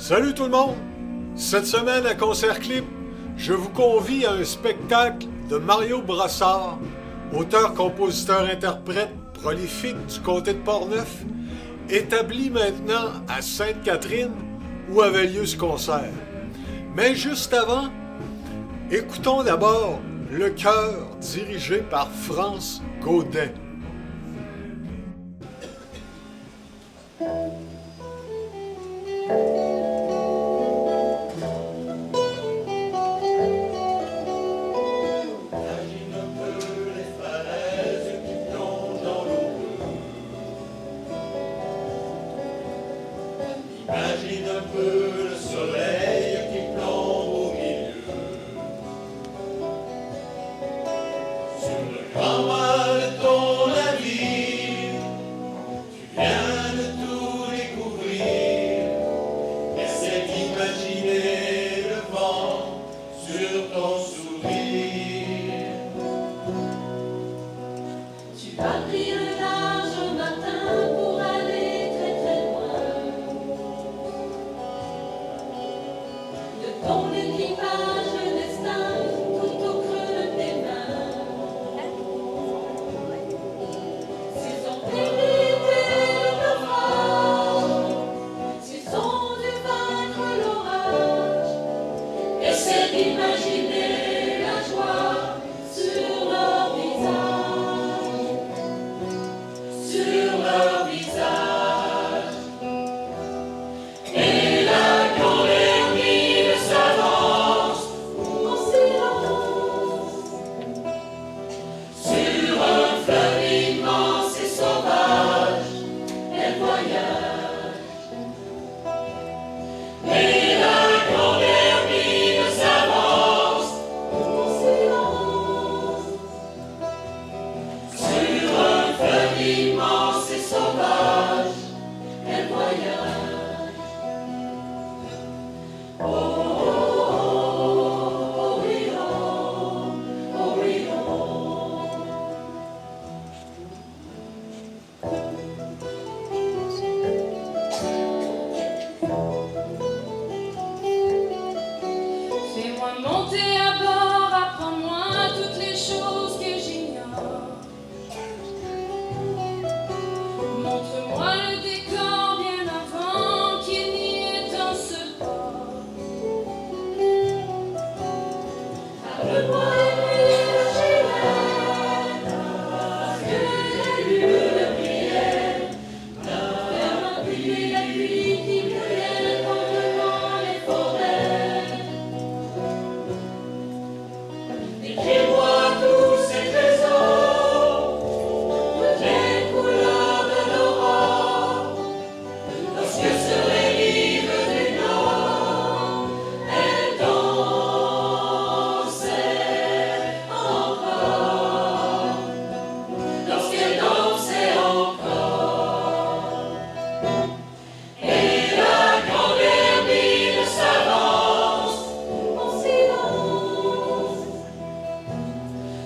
Salut tout le monde! Cette semaine à Concert Clip, je vous convie à un spectacle de Mario Brassard, auteur, compositeur, interprète prolifique du comté de Portneuf, établi maintenant à Sainte-Catherine où avait lieu ce concert. Mais juste avant, écoutons d'abord Le Chœur dirigé par France Gaudet. Imagine un peu le soleil qui plombe au milieu. Sur le grand mât de ton navire, tu viens de tout découvrir. Essaie d'imaginer le vent sur ton sourire. Tu vas pris le large au matin pour aller très très loin. De ton équipage le destin tout au creux de tes mains. S'ils ont évité le naufrage, s'ils ont dû vaincre l'orage, essaie d'imaginer la joie sur leur visage. Sur leur visage. Et la grande hermine s'avance en silence sur un fleuve immense et sauvage. Elle voyage. Et la grande hermine s'avance en silence sur un fleuve immense et sauvage. Elle voyage. Oh, oh, oh, oui, oh, oh, oui, oh. Fais-moi monter à bord, apprends-moi toutes les choses que j'ignore. Montre-moi le décor bien avant qu'il n'y ait un seul port. Parle-moi et puis j'irai, parce que les lieux de prière, vers la pluie qui brûlait pendant les forêts. Décris-moi tous ces trésors, toutes les couleurs de l'aurore. Lorsque sur les rives du Nord, elle dansait encore. Lorsqu'elle dansait encore. Et la grande hermine s'avance en silence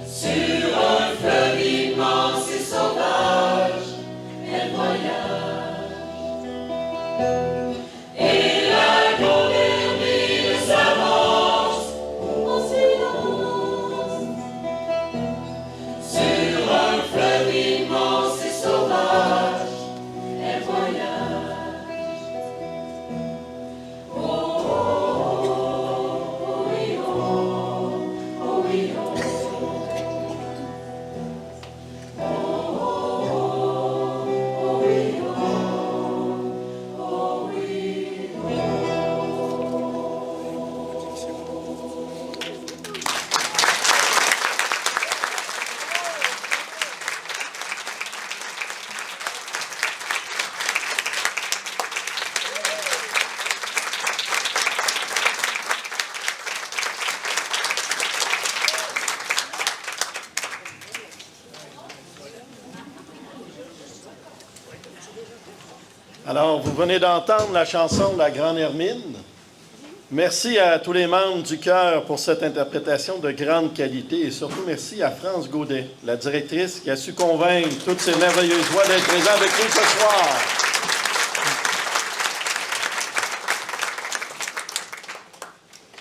sur un fleuve immense et sauvage. Elle voyage. Et la grande hermine s'avance en silence sur un fleuve immense et sauvage. Elle voyage. Oh, oh, oh, oh, oui, oh, oh, oui, oh. Oh, oh, oh, oui, oh, oh, oui, oh. Alors, vous venez d'entendre la chanson de la Grande Hermine. Merci à tous les membres du chœur pour cette interprétation de grande qualité et surtout merci à France Gaudet, la directrice qui a su convaincre toutes ces merveilleuses voix d'être présentes avec nous ce soir.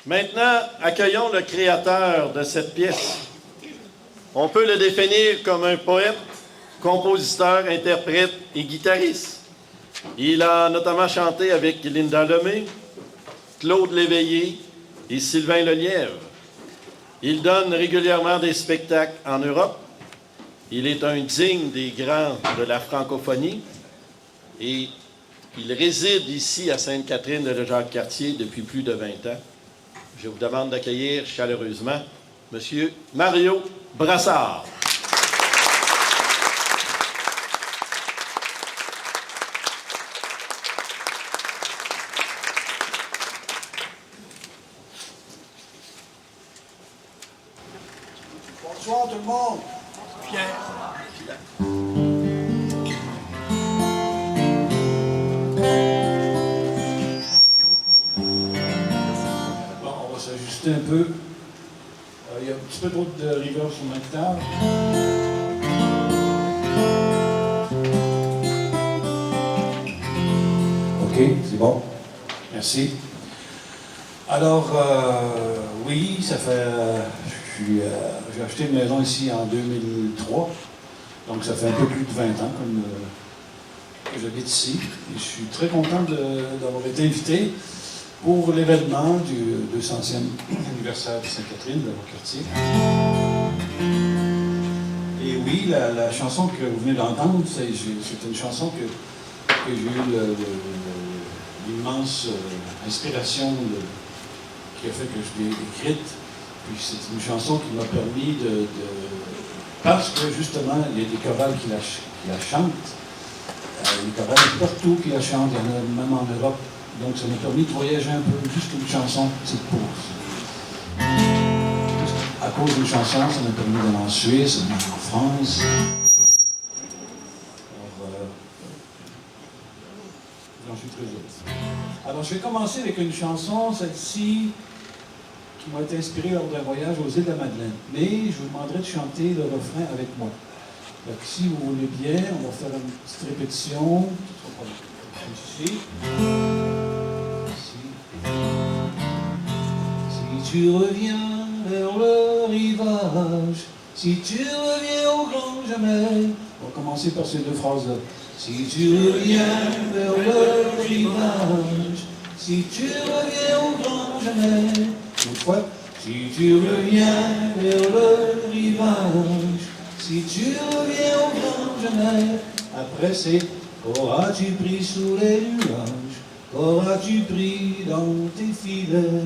Maintenant, accueillons le créateur de cette pièce. On peut le définir comme un poète, compositeur, interprète et guitariste. Il a notamment chanté avec Linda Lemay, Claude Léveillé et Sylvain Lelièvre. Il donne régulièrement des spectacles en Europe. Il est un digne des grands de la francophonie et il réside ici à Sainte-Catherine de Jacques-Cartier depuis plus de 20 ans. Je vous demande d'accueillir chaleureusement M. Mario Brassard. Bonsoir tout le monde. Pierre. Bon, on va s'ajuster un peu. Il y a un petit peu trop de rigueur sur ma guitare. OK, c'est bon. Merci. Alors, oui, ça fait... j'ai acheté une maison ici en 2003, donc ça fait un peu plus de 20 ans que j'habite ici. Et je suis très content d'avoir été invité pour l'événement du 200e anniversaire de Sainte-Catherine de Jacques-Cartier. Et oui, la chanson que vous venez d'entendre, c'est une chanson que j'ai eu l'immense inspiration qui a fait que je l'ai écrite. Puis c'est une chanson qui m'a permis parce que justement, il y a des chorales qui la chantent. Les chorales partout qui la chantent, il y en a même en Europe. Donc ça m'a permis de voyager un peu, juste une chanson, petite pause. À cause d'une chanson, ça m'a permis d'aller en Suisse, d'aller en France. Alors, j'en suis très heureux. Alors je vais commencer avec une chanson, celle-ci, qui m'a été inspirée lors d'un voyage aux îles de la Madeleine. Mais je vous demanderai de chanter le refrain avec moi. Donc si vous voulez bien, on va faire une petite répétition. Ici. Si tu reviens vers le rivage, si tu reviens au grand jamais, on va commencer par ces deux phrases-là. Si tu reviens vers le rivage, si tu reviens au grand jamais, une fois. Si tu reviens vers le rivage, si tu reviens au grand jamais, après c'est qu'auras-tu pris sous les nuages, qu'auras-tu pris dans tes filets,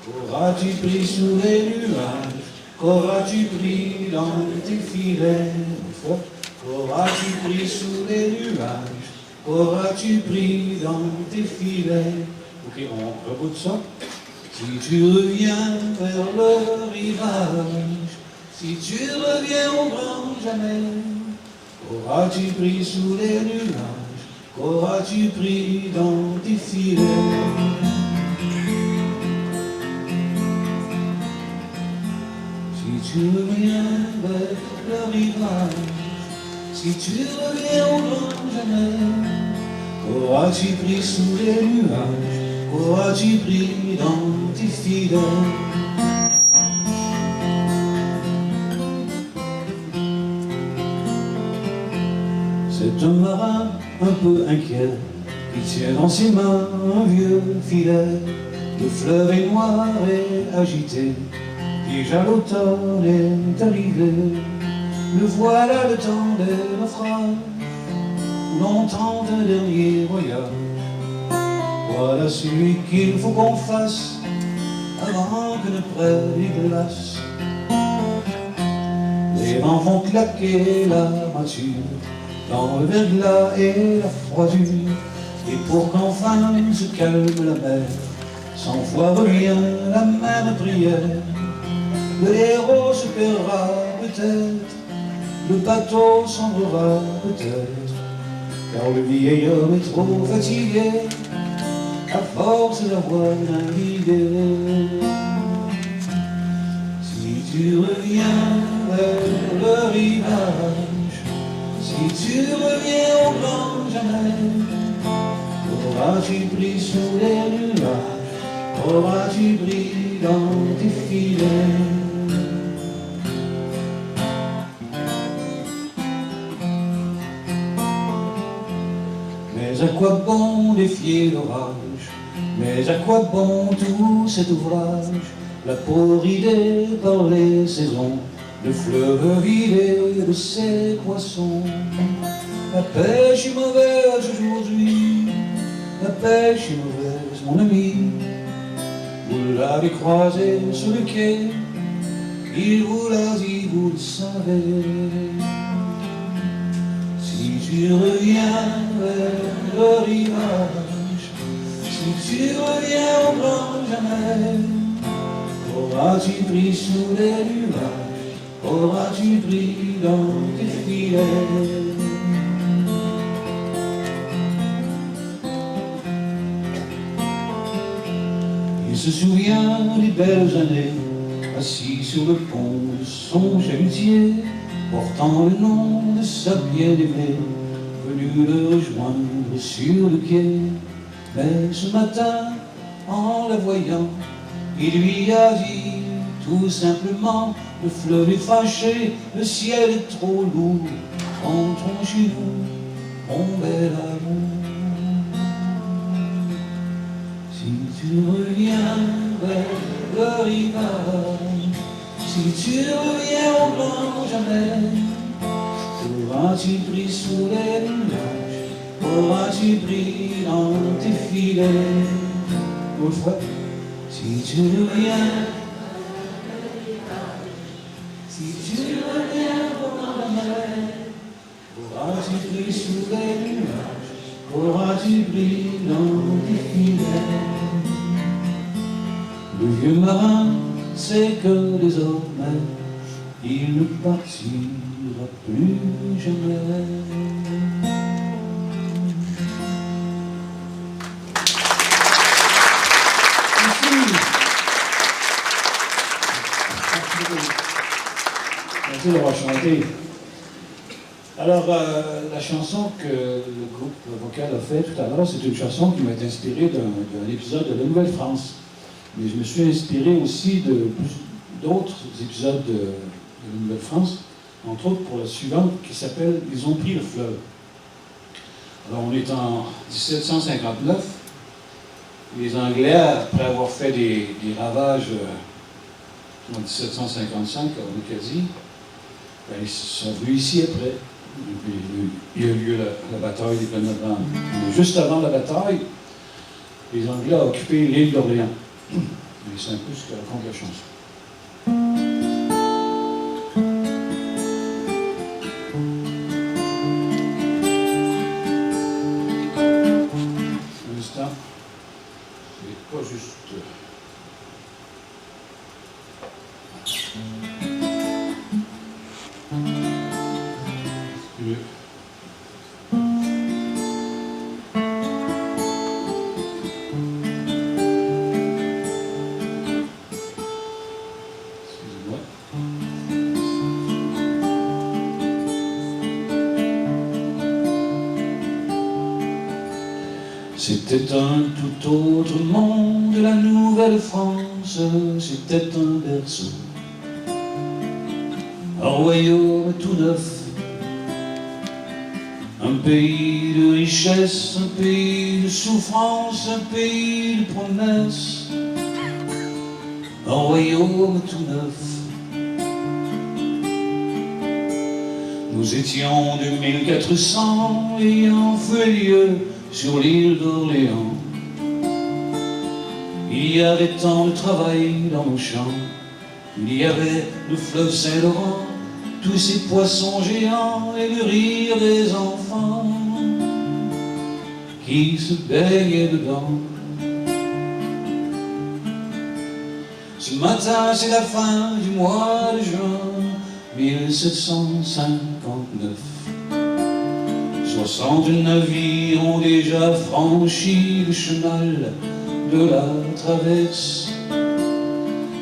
qu'auras-tu pris sous les nuages, qu'auras-tu pris dans tes filets, une fois. Qu'auras-tu pris sous les nuages, qu'auras-tu pris dans tes filets. Ok, on reboot ça. Si tu reviens vers le rivage, si tu reviens au grand jamais, qu'auras-tu pris sous les nuages, qu'auras-tu pris dans tes filets. Si tu reviens vers le rivage, si tu reviens au grand jamais, qu'auras-tu pris sous les nuages, qu'auras-tu pris dans tes filets. C'est un marin un peu inquiet qui tient dans ses mains un vieux filet. Le fleuve est noir et agité, déjà l'automne est arrivé. Le voilà le temps des naufrages, l'on tente un dernier voyage. Voilà celui qu'il faut qu'on fasse avant que ne prennent les glaces. Les vents vont claquer la mâture dans le verglas et la froidure. Et pour qu'enfin se calme la mer, sans fois revient la même prière. Le héros se perdra peut-être, le bateau sombrera peut-être, car le vieil homme est trop fatigué à force d'avoir navigué. Si tu reviens vers le rivage, si tu reviens au grand jamais, qu'auras-tu pris sous les nuages, auras-tu pris dans tes filets? Mais à quoi bon défier l'orage? Mais à quoi bon tout cet ouvrage? La peau ridée par les saisons, le fleuve vidé de ses poissons. La pêche est mauvaise aujourd'hui, la pêche est mauvaise, mon ami. Vous l'avez croisé sur le quai, il vous l'a dit, vous le savez. Si tu reviens vers le rivage, si tu reviens au grand jamais, auras-tu pris sous les nuages, auras-tu pris dans tes filets? Il se souvient des belles années, assis sur le pont de son chalutier, portant le nom de sa bien-aimée, venu le rejoindre sur le quai. Mais ce matin, en la voyant, il lui a dit tout simplement: le fleuve est fâché, le ciel est trop lourd, rentrons chez nous, mon bel amour. Si tu reviens vers le rivage, si tu reviens au grand jamais, auras-tu pris sous les nuages, auras-tu pris dans tes filets? Autrefois, si tu reviens, si tu reviens au grand jamais, auras-tu pris sous les nuages, auras-tu pris dans tes filets? Le vieux marin sait que désormais il ne partira plus jamais. Merci d'avoir chanté. Alors, la chanson que le groupe vocal a fait tout à l'heure, c'est une chanson qui m'a été inspirée d'un épisode de La Nouvelle-France. Mais je me suis inspiré aussi d'autres épisodes de La Nouvelle-France, entre autres pour la suivante qui s'appelle « Ils ont pris le fleuve ». Alors, on est en 1759. Les Anglais, après avoir fait des ravages en 1755 en Acadie, ben, ils sont venus ici après. Il y a eu lieu la bataille des Penoblancs. Mais juste avant la bataille, les Anglais ont occupé l'île d'Orléans. Et c'est un peu ce que raconte la chanson. Un instant, c'est pas juste. C'était un tout autre monde, la Nouvelle-France, c'était un berceau, un royaume tout neuf, un pays de richesse, un pays de souffrance, un pays de promesses, un royaume tout neuf. Nous étions 2400 ayant fait lieu sur l'île d'Orléans. Il y avait tant de travail dans nos champs, il y avait le fleuve Saint-Laurent, tous ces poissons géants et le rire des enfants qui se baignaient dedans. Ce matin, c'est la fin du mois de juin 1759. 60 navires ont déjà franchi le chenal de la traverse.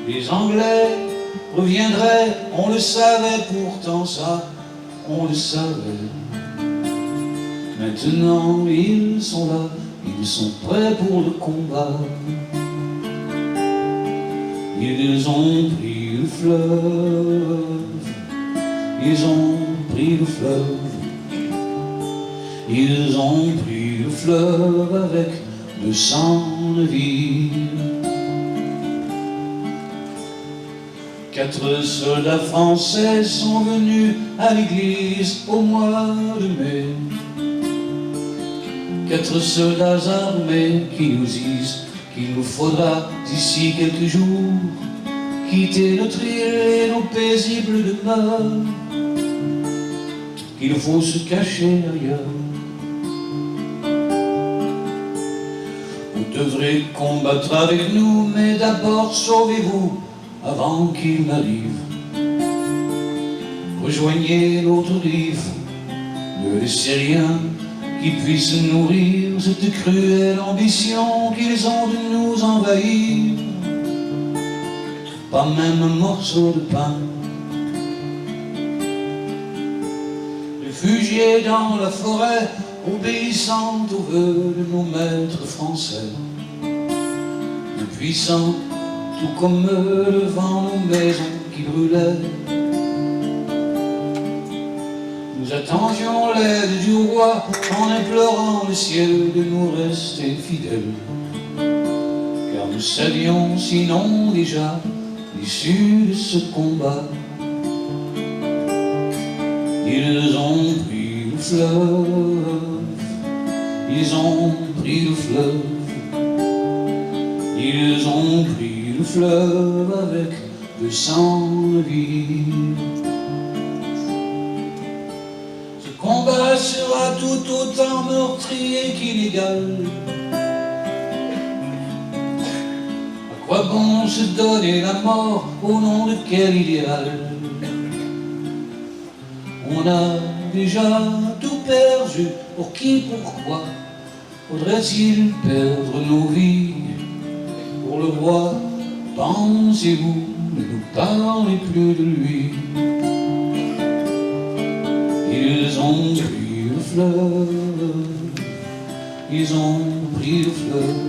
Les Anglais reviendraient, on le savait, pourtant ça, on le savait. Maintenant ils sont là, ils sont prêts pour le combat. Ils ont pris le fleuve, ils ont pris le fleuve, ils ont pris le fleuve avec 200 navires. 4 soldats français sont venus à l'église au mois de mai. 4 soldats armés qui nous disent qu'il nous faudra d'ici quelques jours quitter notre île et nos paisibles demeures, qu'il faut se cacher ailleurs. Vous devrez combattre avec nous, mais d'abord sauvez-vous avant qu'il n'arrive. Rejoignez l'autre rive, ne laissez rien qui puisse nourrir cette cruelle ambition qu'ils ont de nous envahir. Pas même un morceau de pain. Réfugiés dans la forêt, obéissant aux vœux de nos maîtres français, nous puissants, tout comme eux, devant nos maisons qui brûlaient. Nous attendions l'aide du roi en implorant le ciel de nous rester fidèles, car nous savions sinon déjà l'issue de ce combat. Ils ont pris le fleuve, ils ont pris le fleuve, ils ont pris le fleuve avec 200 navires. Ce combat sera tout autant meurtrier qu'illégal. À quoi bon se donner la mort, au nom de quel idéal? On a déjà tout perdu, pour qui, pourquoi faudrait-il perdre nos vies? Pour le roi, pensez-vous, ne nous parlez plus de lui. Ils ont pris le fleuve, ils ont pris le fleuve,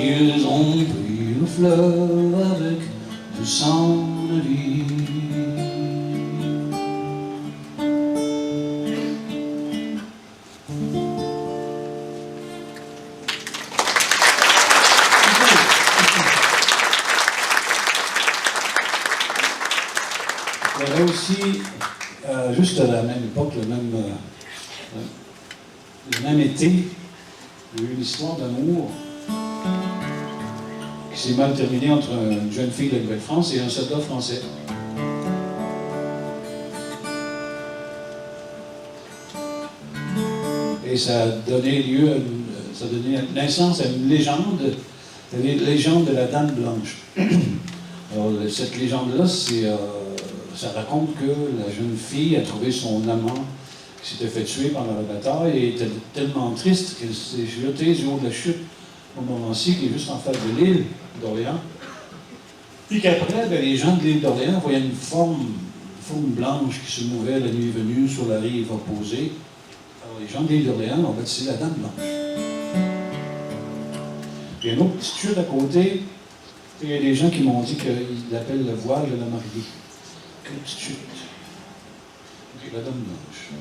ils ont pris le fleuve avec 200 navires. Il y avait aussi, juste à la même époque, le même été, il y a eu une histoire d'amour qui s'est mal terminée entre une jeune fille de la Nouvelle-France et un soldat français. Et ça a donné lieu, ça a donné naissance à une légende, la légende de la Dame Blanche. Alors, cette légende-là, ça raconte que la jeune fille a trouvé son amant qui s'était fait tuer pendant la bataille et était tellement triste qu'elle s'est jetée du haut de la chute au Montmorency, qui est juste en face de l'île d'Orléans. Puis qu'après, les gens de l'île d'Orléans voyaient une forme blanche qui se mouvait la nuit venue sur la rive opposée. Alors les gens de l'île d'Orléans ont baptisé la Dame Blanche. Puis une autre petite chute à côté, il y a des gens qui m'ont dit qu'ils l'appellent le voile de la mariée. Quelle petite chute. Okay, la Dame Blanche.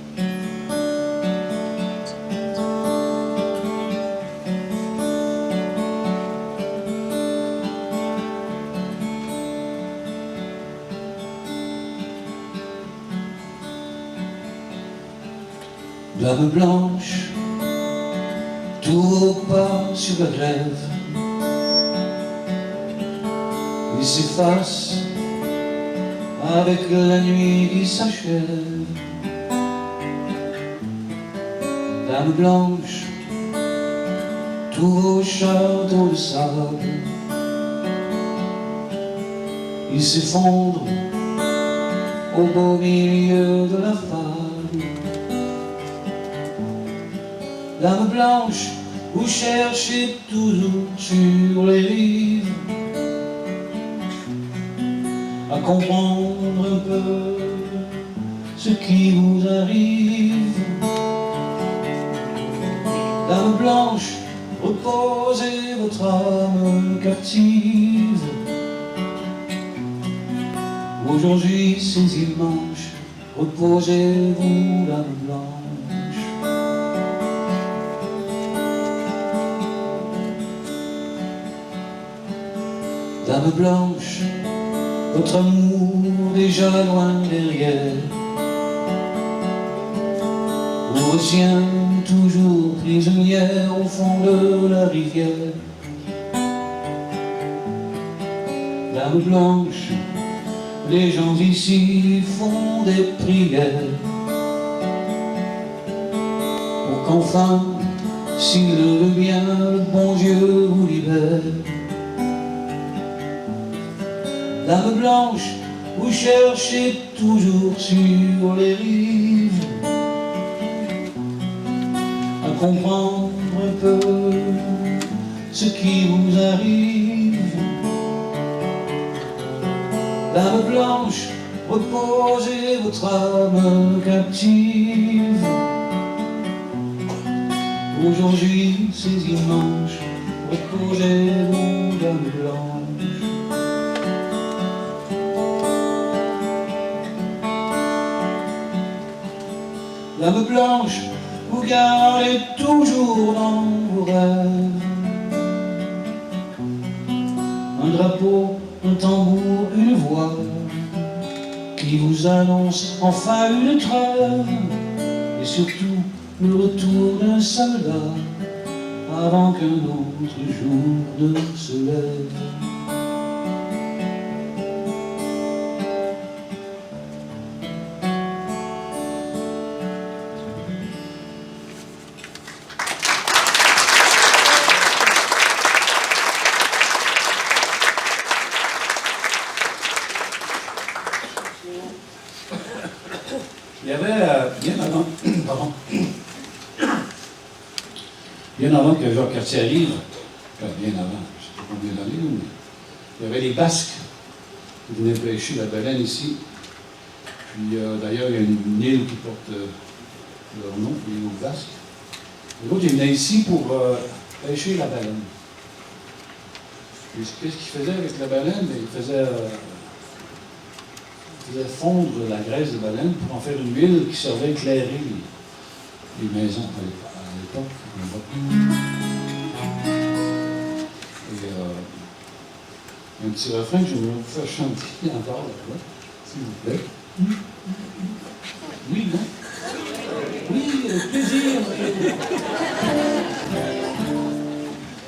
Dame Blanche, tous vos pas sur la grève, ils s'effacent avec la nuit qui s'achève. Dame Blanche, tous vos châteaux de sable, ils s'effondrent au beau milieu de la fable. Dame Blanche, vous cherchez toujours sur les rives à comprendre un peu ce qui vous arrive. Dame Blanche, reposez votre âme captive Aujourd'hui c'est dimanche, reposez-vous Dame Blanche. Dame Blanche, votre amour déjà loin derrière vous retient toujours prisonnière au fond de la rivière. Dame Blanche, les gens ici font des prières pour qu'enfin, s'il le veut bien, le bon Dieu vous libère. Dame Blanche, vous cherchez toujours sur les rives à comprendre un peu ce qui vous arrive. Dame Blanche, reposez votre âme captive. Aujourd'hui c'est dimanche, reposez-vous Dame Blanche. Dame Blanche, vous gardez toujours dans vos rêves un drapeau, un tambour, une voix qui vous annonce enfin une trêve et surtout le retour d'un soldat avant qu'un autre jour ne se lève. Il y avait bien avant que Jacques Cartier arrive, bien avant, je ne sais pas combien d'années, mais il y avait les Basques qui venaient pêcher la baleine ici. Puis d'ailleurs, il y a une île qui porte leur nom, l'île aux Basques. Et l'autre, il venait ici pour pêcher la baleine. Puis qu'est-ce qu'il faisait avec la baleine? Il faisait fondre la graisse de baleine pour en faire une huile qui servait à éclairer les maisons à l'époque. Et un petit refrain que je vais vous faire chanter encore là, s'il vous plaît. Oui, non? Oui, avec plaisir.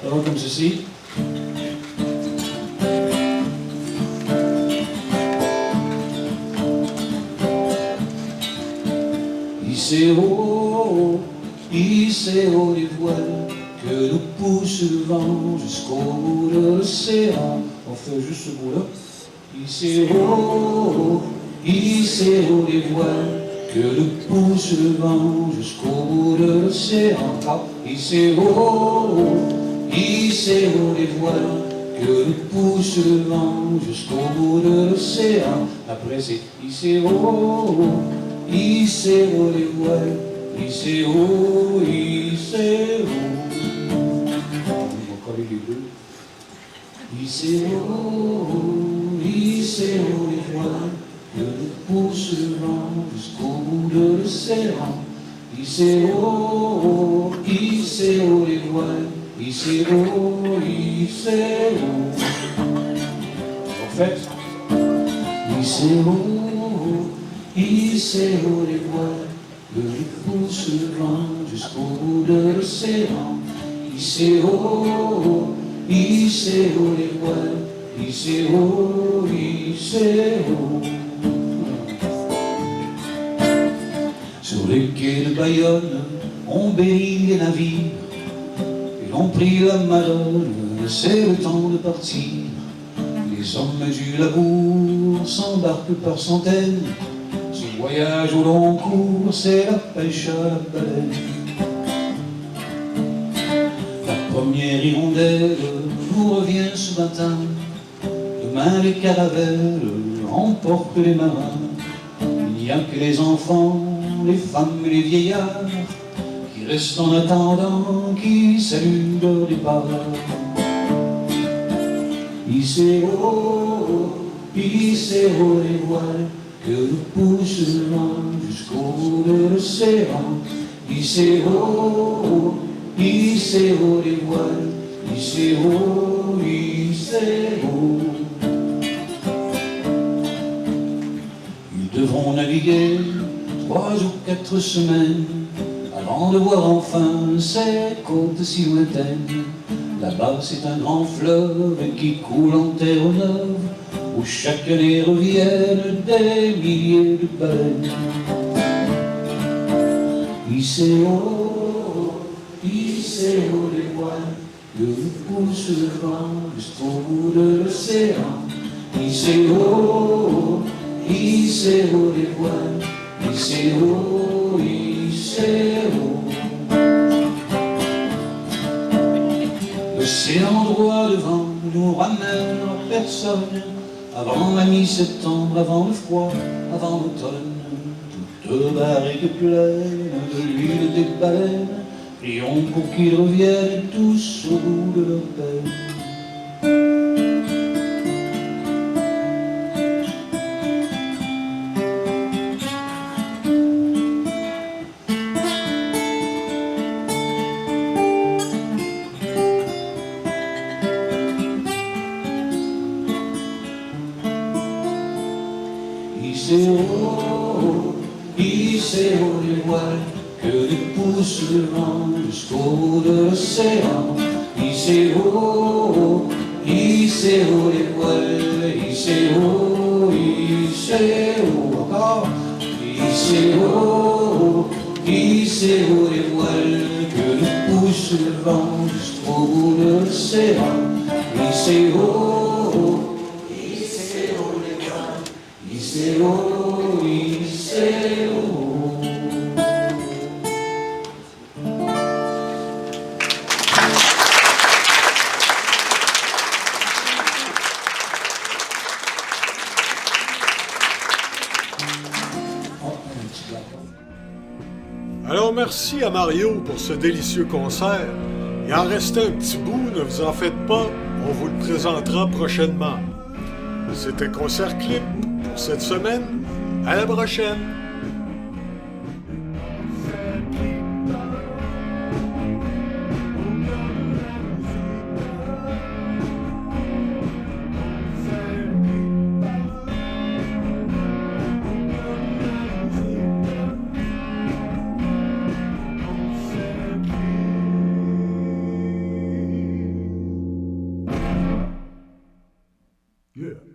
Ça va comme ceci. Hissez haut les voiles que nous pousse le vent jusqu'au bout de l'océan. On fait juste ce bout-là. Hissez haut les voiles que nous pousse le vent jusqu'au bout de l'océan. Hissez haut les voiles que nous pousse le vent jusqu'au bout de l'océan. Après c'est hissez haut les voiles, hissez haut. On va coller les deux. Hissez haut les voiles, que nous pousse le vent jusqu'au bout de l'océan. Hissez haut les voiles, hissez haut. En fait, hissez haut les voiles, que nous pousse le vent jusqu'au bout de l'océan. Hissez haut les voiles, hissez haut. Sur les quais de Bayonne, on bénit les navires, et l'on prie la Madone, c'est le temps de partir. Les hommes du labour s'embarquent par centaines. Ce voyage au long cours, c'est la pêche à la baleine. La première hirondelle nous revient ce matin. Demain les caravelles emportent les marins. Il n'y a que les enfants, les femmes et les vieillards qui restent en attendant, qui saluent leur départ. Hissez haut hissez haut les voiles, que nous pousse le vent jusqu'au bout de l'océan. Hissez haut les voiles, hissez haut, hissez haut. Ils devront naviguer 3 ou 4 semaines avant de voir enfin ces côtes si lointaines. Là-bas c'est un grand fleuve qui coule en terre neuve, où chaque année reviennent des milliers de baleines. Hissez haut les voiles, que nous pousse le vent jusqu'au bout de l'océan. Hissez haut les voiles, hissez haut, hissez haut. L'océan droit devant nous ramène en personne, avant la mi-septembre, avant le froid, avant l'automne. Toute barrique pleine de l'huile des baleines, prions pour qu'ils reviennent tous au bout de leur peine. Hissez haut les voiles, que nous pousse le vent jusqu'au bout de l'océan. Hissez haut les voiles, hissez haut, encore. Hissez haut les voiles, que nous pousse le vent jusqu'au bout de l'océan. Hissez haut les voiles, hissez haut, hissez haut. Alors merci à Mario pour ce délicieux concert. Il en restait un petit bout, ne vous en faites pas, on vous le présentera prochainement. C'était Concert Clip pour cette semaine. À la prochaine! Yeah.